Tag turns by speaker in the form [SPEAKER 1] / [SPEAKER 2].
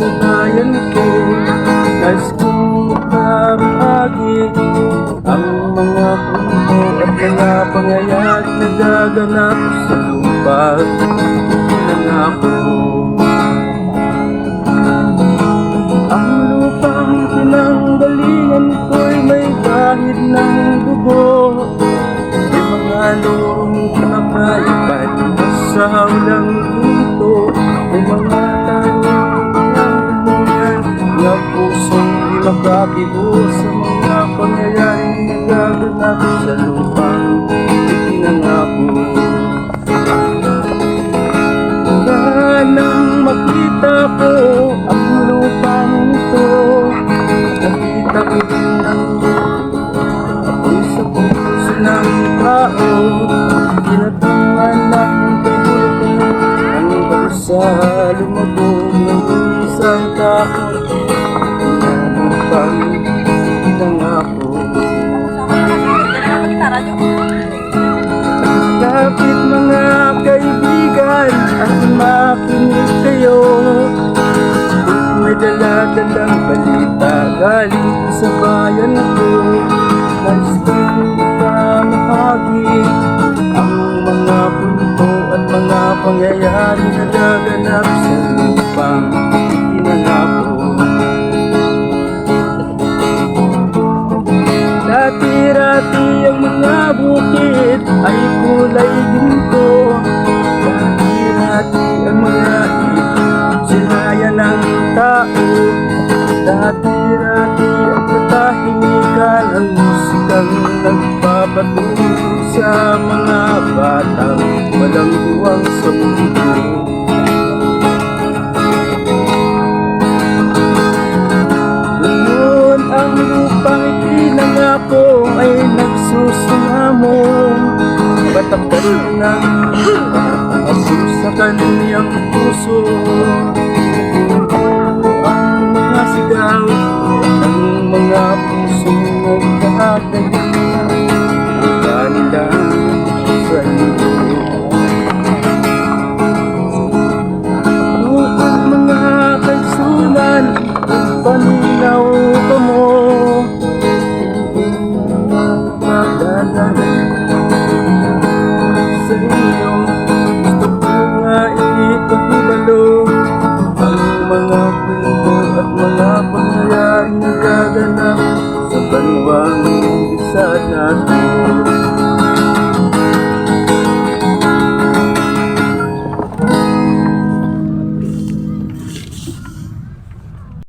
[SPEAKER 1] sa bayan ko. Nais kong makabahagi ang mga punto at mga pangyayari na gaganap sa lupa. Pinangako ang lupang pinanggalingan ko'y may bahid ng dugo. May mga lorong nakaipat sa hawlang ginto. May mga na pusong di makabigo sa mga pangyayaring nagaganap sa lupang ipinangako. Nang makita ko ang lupang ito, nakita ko din ang ako'y sa puso ng tao. Tinatangan ng kabuto ang bansa lumabog ng isang tao. Kapit mga kaibigan at makinig kayo, kung may dala-dalang balita galing sa bayan ko. Nais kong ikamahagi ang mga punto at mga pangyayari na gaganap sa lupang ipinangako. Dati-dati ang mga bukid ay kulay ginto. Dati-dati ang mga sinaya ng tao. Dati-dati ang katahimikan, ang musikang nagpapatulog sa mga batang walang buwang sa mundo. Ngayon ang lupang ipinangako ay nagsusunamo. Batakot ng aso sa kaniyang puso. Ang mga sigaw ng mga pusong nagkakagaling ang kanilang sarili. Ang mga kaisulan ang paninaw ka mo. Sa inyo gusto ko nga ipahibalo ang mga kwento at mga pangyayari na gaganap sa banwang bisa natin.